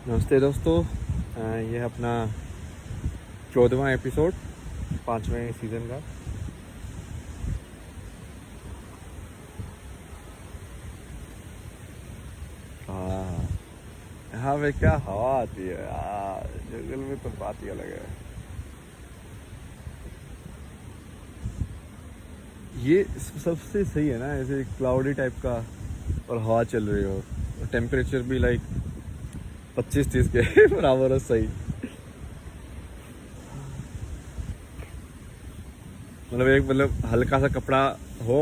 नमस्ते दोस्तों। ये है अपना 14वां एपिसोड 5वें सीज़न का। हाँ, यहाँ पे क्या हवा आती है यार, जंगल में तो बात ही अलग है। ये सबसे सही है ना, ऐसे क्लाउडी टाइप का और हवा चल रही हो और टेम्परेचर भी लाइक 25-30 के बराबर है, सही। मतलब एक हल्का सा कपड़ा हो,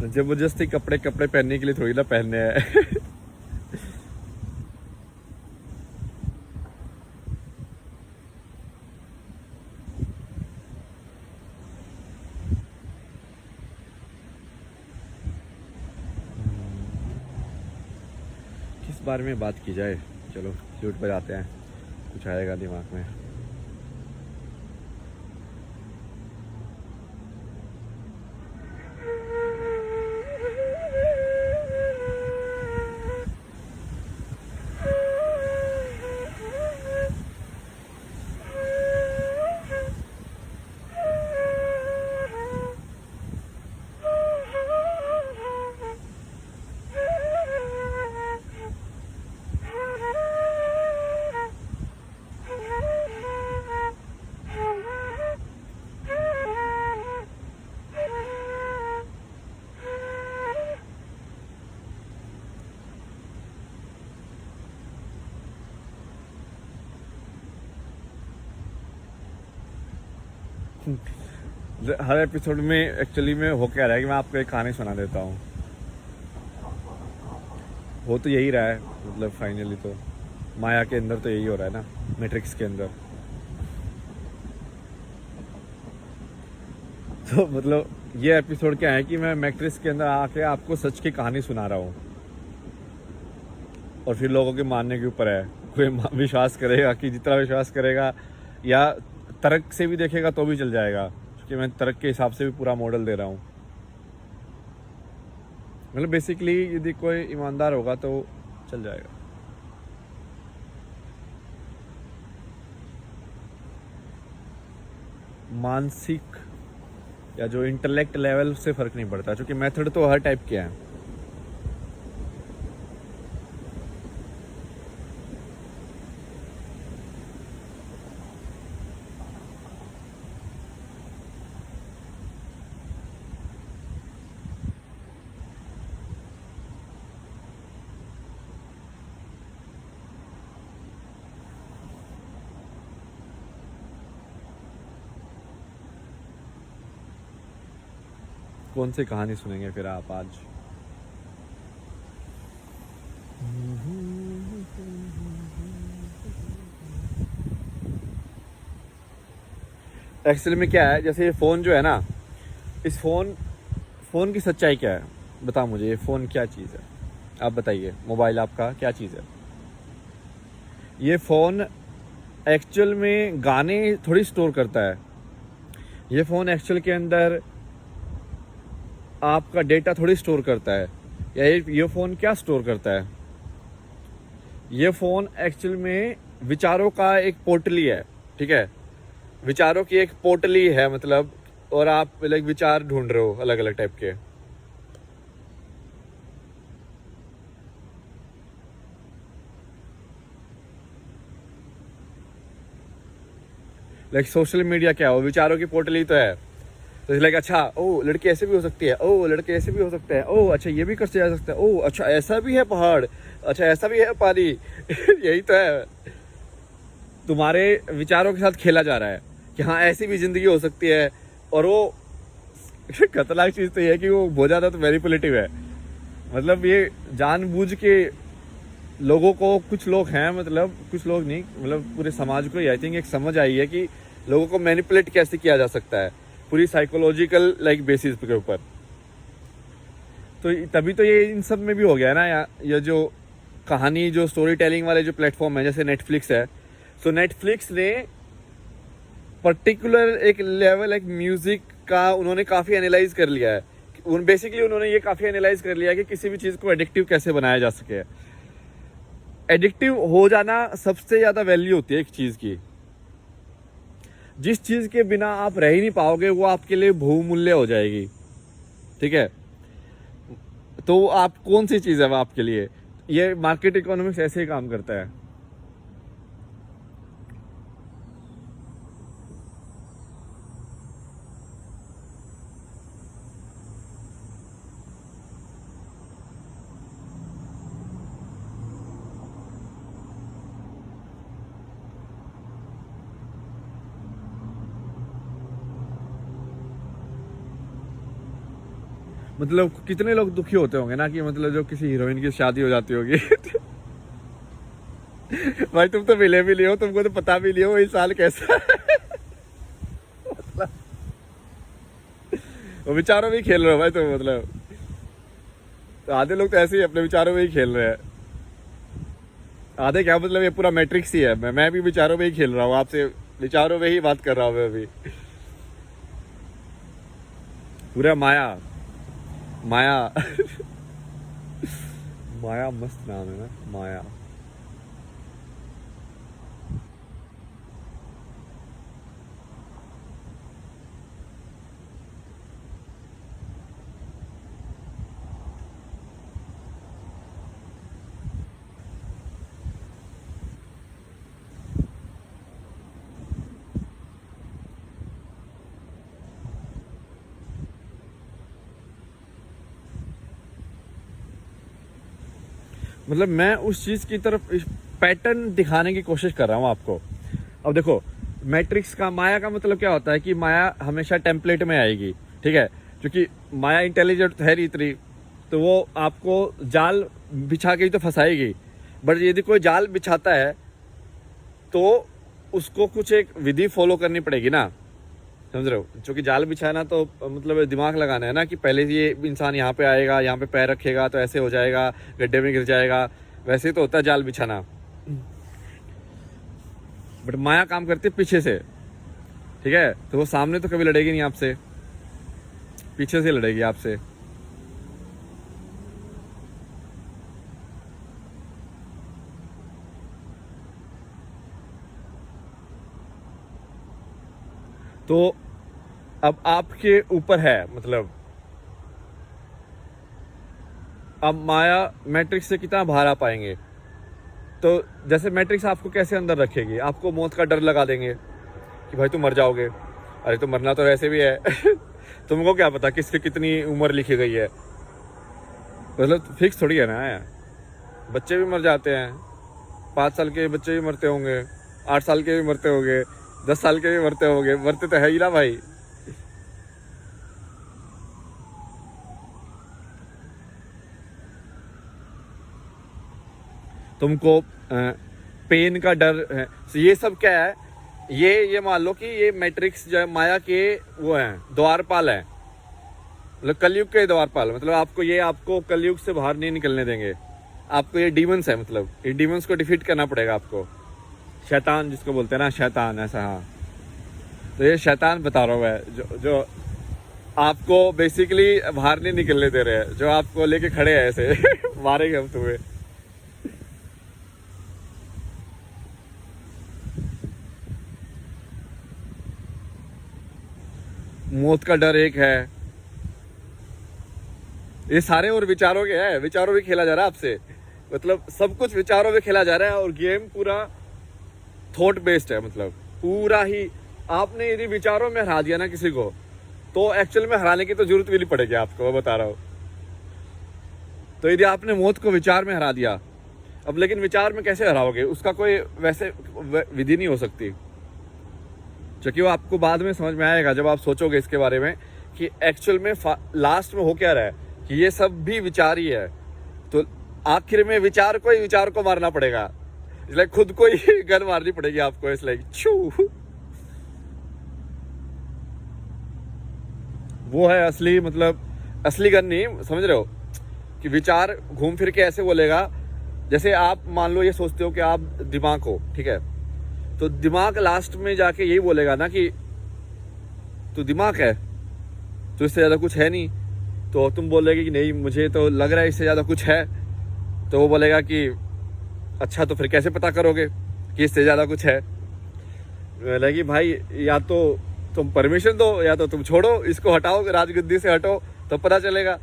जबरदस्ती कपड़े कपड़े पहनने के लिए थोड़ी ना पहनने हैं। किस बारे में बात की जाए? चलो फ्लूट पर जाते हैं, कुछ आएगा दिमाग में। हर एपिसोड में एक्चुअली में हो क्या रहा है कि मैं आपको एक कहानी सुना देता हूँ। हो तो यही रहा है, मतलब फाइनली तो माया के अंदर तो यही हो रहा है ना, मैट्रिक्स के अंदर। तो मतलब ये एपिसोड क्या है कि मैं मैट्रिक्स के अंदर आके आपको सच की कहानी सुना रहा हूँ और फिर लोगों के मानने के ऊपर है। कोई विश्वास करेगा कि जितना विश्वास करेगा, या तर्क से भी देखेगा तो भी चल जाएगा, क्योंकि मैं तर्क के हिसाब से भी पूरा मॉडल दे रहा हूँ। मतलब बेसिकली यदि कोई ईमानदार होगा तो चल जाएगा। मानसिक या जो इंटेलेक्ट लेवल से फ़र्क नहीं पड़ता, क्योंकि मेथड तो हर टाइप के हैं। कौन सी कहानी सुनेंगे फिर आप आज? एक्चुअली में क्या है, जैसे ये फ़ोन जो है ना, इस फ़ोन की सच्चाई क्या है? बताओ मुझे, ये फ़ोन क्या चीज़ है? आप बताइए, मोबाइल आपका क्या चीज़ है? ये फ़ोन एक्चुअल में गाने थोड़ी स्टोर करता है। ये फ़ोन एक्चुअल के अंदर आपका डेटा थोड़ी स्टोर करता है। या ये फ़ोन क्या स्टोर करता है? ये फ़ोन एक्चुअल में विचारों का एक पोर्टली है, ठीक है? विचारों की एक पोर्टली है मतलब, और आप लाइक विचार ढूंढ रहे हो अलग अलग टाइप के। लाइक सोशल मीडिया क्या हो, विचारों की पोर्टली तो है। तो लाइक अच्छा, ओ लड़की ऐसे भी हो सकती है, ओ लड़के ऐसे भी हो सकते हैं, ओ अच्छा ये भी कर जा सकता है, ओ अच्छा ऐसा भी है पहाड़, अच्छा ऐसा भी है पानी। यही तो है, तुम्हारे विचारों के साथ खेला जा रहा है कि हाँ ऐसी भी जिंदगी हो सकती है। और वो खतरनाक चीज़ तो ये है कि वो बहुत ज़्यादा तो मैनिपुलेटिव है। मतलब ये जानबूझ के लोगों को, कुछ लोग हैं, मतलब कुछ लोग नहीं, मतलब पूरे समाज को आई थिंक एक समझ आई है कि लोगों को मैनिपुलेट कैसे किया जा सकता है, पूरी साइकोलॉजिकल लाइक बेसिस के ऊपर। तो तभी तो ये इन सब में भी हो गया है ना। ये जो कहानी, जो स्टोरी टेलिंग वाले जो प्लेटफॉर्म है, जैसे नेटफ्लिक्स है, तो नेटफ्लिक्स ने पर्टिकुलर एक लेवल, एक म्यूजिक का उन्होंने काफ़ी एनालाइज कर लिया है बेसिकली उन्होंने ये काफ़ी एनालाइज कर लिया कि किसी भी चीज़ को एडिक्टिव कैसे बनाया जा सके। एडिक्टिव हो जाना सबसे ज़्यादा वैल्यू होती है एक चीज़ की। जिस चीज़ के बिना आप रह ही नहीं पाओगे वो आपके लिए बहुमूल्य हो जाएगी, ठीक है। तो आप कौन सी चीज़ है वो आपके लिए? ये मार्केट इकोनॉमिक्स ऐसे ही काम करता है। मतलब कितने लोग दुखी होते होंगे ना कि मतलब जो किसी हीरोइन की शादी हो जाती होगी भाई तुम तो मिले भी नहीं हो, तुमको तो पता भी नहीं हो इस साल कैसा है। मतलब वो विचारों में ही खेल रहे हो भाई तुम। मतलब तो आधे लोग तो ऐसे ही अपने विचारों में ही खेल रहे हैं। आधे क्या मतलब ये पूरा मैट्रिक्स ही है। मैं भी विचारों में ही खेल रहा हूँ, आपसे विचारों में ही बात कर रहा हूँ मैं अभी। पूरा माया माया माया मस्त नाम है ना, माया। मतलब मैं उस चीज़ की तरफ पैटर्न दिखाने की कोशिश कर रहा हूँ आपको। अब देखो, मैट्रिक्स का माया का मतलब क्या होता है कि माया हमेशा टेम्पलेट में आएगी, ठीक है। क्योंकि माया इंटेलिजेंट है नहीं इतनी, तो वो आपको जाल बिछा के ही तो फंसाएगी। बट यदि कोई जाल बिछाता है तो उसको कुछ एक विधि फॉलो करनी पड़ेगी ना, समझ रहे हो। जो कि जाल बिछाना तो मतलब दिमाग लगाना है ना कि पहले ये इंसान यहाँ पे आएगा, यहाँ पे पैर रखेगा तो ऐसे हो जाएगा, गड्ढे में गिर जाएगा। वैसे ही तो होता है जाल बिछाना। बट माया काम करती है पीछे से, ठीक है। तो वो सामने तो कभी लड़ेगी नहीं आपसे, पीछे से लड़ेगी आपसे। तो अब आपके ऊपर है, मतलब अब माया मैट्रिक्स से कितना बाहर आ पाएंगे। तो जैसे मैट्रिक्स आपको कैसे अंदर रखेगी, आपको मौत का डर लगा देंगे कि भाई तुम मर जाओगे। अरे तो मरना तो वैसे भी है तुमको क्या पता किसकी कितनी उम्र लिखी गई है। मतलब फिक्स थोड़ी है ना यार। बच्चे भी मर जाते हैं, 5 साल के बच्चे भी मरते होंगे, 8 साल के भी मरते होंगे, 10 साल के भी मरते होंगे। मरते तो है ही ना भाई। तुमको पेन का डर है, तो ये सब क्या है? ये मान लो कि ये मैट्रिक्स जो है माया के वो हैं, द्वारपाल हैं। मतलब कलयुग के द्वारपाल। मतलब आपको कलयुग से बाहर नहीं निकलने देंगे। आपको ये डीमंस है, मतलब ये डीमंस को डिफीट करना पड़ेगा आपको। शैतान जिसको बोलते हैं ना, शैतान, ऐसा। हाँ, तो ये शैतान बता रहा हूँ मैं, जो आपको बेसिकली बाहर नहीं निकलने दे रहे हैं, जो आपको लेके खड़े हैं ऐसे मारेंगे हम तुम्हें। मौत का डर एक है। ये सारे और विचारों के हैं, विचारों में खेला जा रहा है आपसे। मतलब सब कुछ विचारों में खेला जा रहा है और गेम पूरा थॉट बेस्ड है। मतलब पूरा ही आपने यदि विचारों में हरा दिया ना किसी को, तो एक्चुअल में हराने की तो जरूरत भी नहीं पड़ेगी आपको, मैं बता रहा हूँ। तो यदि आपने मौत को विचार में हरा दिया, अब लेकिन विचार में कैसे हराओगे, उसका कोई वैसे विधि नहीं हो सकती। क्योंकि वो आपको बाद में समझ में आएगा जब आप सोचोगे इसके बारे में कि एक्चुअल में लास्ट में हो क्या रहा है, कि ये सब भी विचार ही है। तो आखिर में विचार को मारना पड़ेगा। इसलिए खुद को ही गन मारनी पड़ेगी आपको, इसलिए छू। वो है असली, मतलब असली गन नहीं, समझ रहे हो। कि विचार घूम फिर के ऐसे बोलेगा, जैसे आप मान लो ये सोचते हो कि आप दिमाग हो, ठीक है। तो दिमाग लास्ट में जाके यही बोलेगा ना कि तू दिमाग है, तो इससे ज़्यादा कुछ है नहीं। तो तुम बोलोगे कि नहीं मुझे तो लग रहा है इससे ज़्यादा कुछ है, तो वो बोलेगा कि अच्छा तो फिर कैसे पता करोगे कि इससे ज़्यादा कुछ है। बोला कि भाई या तो तुम परमिशन दो या तो तुम छोड़ो, इसको हटाओ, राजगद्दी से हटो तो पता चलेगा।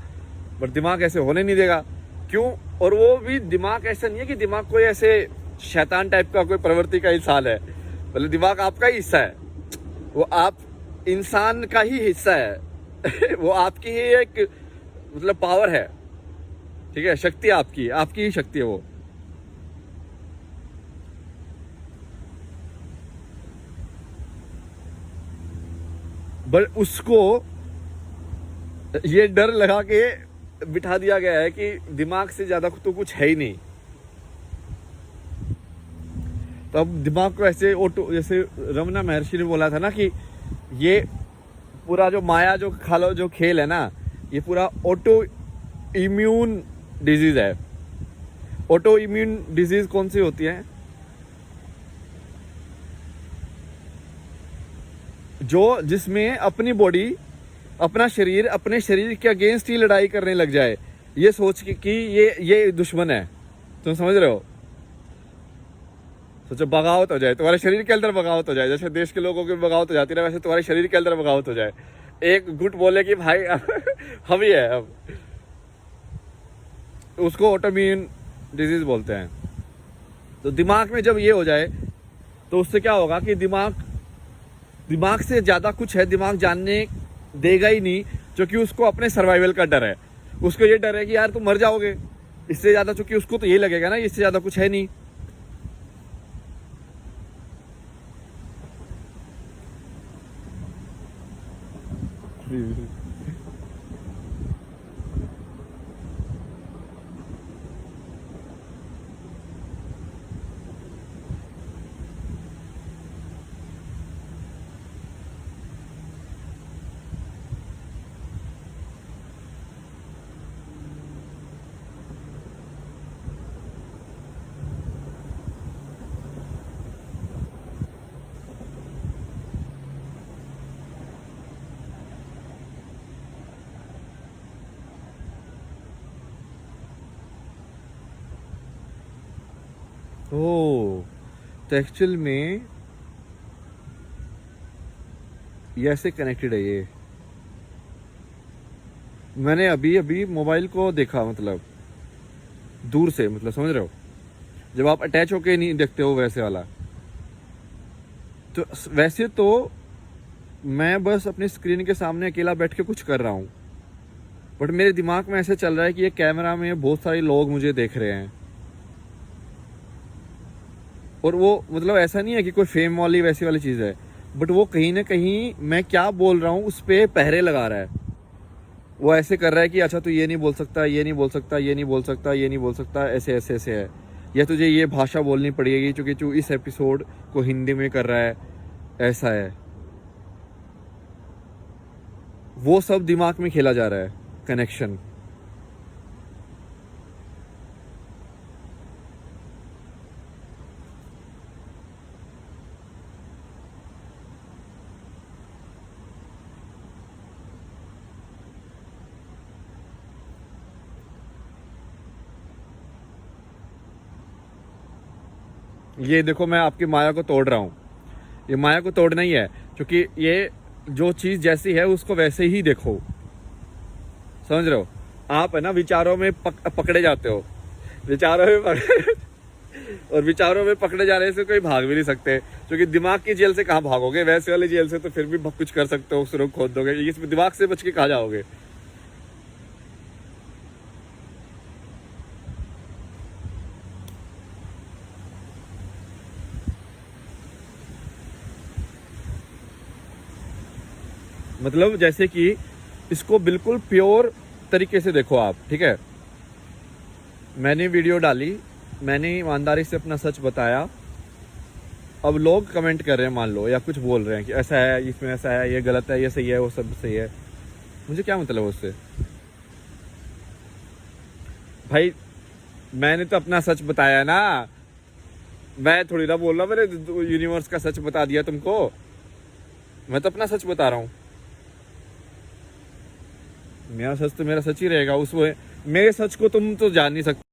बट दिमाग ऐसे होने नहीं देगा। क्यों? और वो भी दिमाग ऐसा नहीं है कि दिमाग कोई ऐसे शैतान टाइप का कोई प्रवृत्ति का इंसान है, मतलब दिमाग आपका ही हिस्सा है, वो आप इंसान का ही हिस्सा है वो आपकी ही एक मतलब पावर है, ठीक है, शक्ति आपकी ही शक्ति है वो। बट उसको ये डर लगा के बिठा दिया गया है कि दिमाग से ज्यादा तो कुछ है ही नहीं। तो अब दिमाग को ऐसे ऑटो, जैसे रमना महर्षि ने बोला था ना कि ये पूरा जो माया जो खालो जो खेल है ना, ये पूरा ऑटो इम्यून डिजीज है। ऑटो इम्यून डिजीज कौन सी होती है? जो जिसमें अपनी बॉडी, अपना शरीर अपने शरीर के अगेंस्ट ही लड़ाई करने लग जाए, ये सोच के कि ये दुश्मन है। तुम समझ रहे हो? सोचो बगावत हो जाए, तुम्हारे शरीर के अंदर बगावत हो जाए, जैसे देश के लोगों की बगावत हो जाती है वैसे तुम्हारे शरीर के अंदर बगावत हो जाए। एक गुट बोले कि भाई हम ही है, अब उसको ऑटोइम्यून डिजीज बोलते हैं। तो दिमाग में जब ये हो जाए तो उससे क्या होगा कि दिमाग से ज्यादा कुछ है दिमाग जानने देगा ही नहीं, क्योंकि उसको अपने सर्वाइवल का डर है। उसको ये डर है कि यार तुम मर जाओगे, इससे ज्यादा, चूंकि उसको तो ये लगेगा ना इससे ज्यादा कुछ है नहीं। ओ, तो एक्चुअल में ये ऐसे कनेक्टेड है। ये मैंने अभी अभी मोबाइल को देखा, मतलब दूर से, मतलब समझ रहे हो, जब आप अटैच होके नहीं देखते हो वैसे वाला। तो वैसे तो मैं बस अपनी स्क्रीन के सामने अकेला बैठ के कुछ कर रहा हूँ, बट मेरे दिमाग में ऐसे चल रहा है कि ये कैमरा में बहुत सारे लोग मुझे देख रहे हैं। और वो मतलब ऐसा नहीं है कि कोई फेम वाली वैसी वाली चीज़ है, बट वो कहीं ना कहीं मैं क्या बोल रहा हूँ उस पर पहरे लगा रहा है। वो ऐसे कर रहा है कि अच्छा तू ये नहीं बोल सकता, ये नहीं बोल सकता, ये नहीं बोल सकता, ये नहीं बोल सकता, ऐसे ऐसे ऐसे है, या तुझे ये भाषा बोलनी पड़ेगी क्योंकि तू इस एपिसोड को हिंदी में कर रहा है, ऐसा है। वो सब दिमाग में खेला जा रहा है, कनेक्शन। ये देखो मैं आपकी माया को तोड़ रहा हूँ, ये माया को तोड़ना ही है, क्योंकि ये जो चीज़ जैसी है उसको वैसे ही देखो। समझ रहे हो? आप है ना विचारों में पकड़े जाते हो, विचारों में और विचारों में पकड़े जाने से कोई भाग भी नहीं सकते, क्योंकि दिमाग की जेल से कहाँ भागोगे? वैसे वाली जेल से तो फिर भी कुछ कर सकते हो, सुरंग खोद दोगे, इस दिमाग से बच के कहाँ जाओगे? मतलब जैसे कि इसको बिल्कुल प्योर तरीके से देखो आप, ठीक है? मैंने वीडियो डाली, मैंने ईमानदारी से अपना सच बताया, अब लोग कमेंट कर रहे हैं मान लो, या कुछ बोल रहे हैं कि ऐसा है, इसमें ऐसा है, ये गलत है, ये सही है, वो सब सही है, मुझे क्या मतलब उससे? भाई मैंने तो अपना सच बताया ना, मैं थोड़ी ना बोल रहा मैंने यूनिवर्स का सच बता दिया तुमको, मैं तो अपना सच बता रहा हूँ। मेरा सच तो मेरा सच ही रहेगा, उसमें मेरे सच को तुम तो जान नहीं सकते।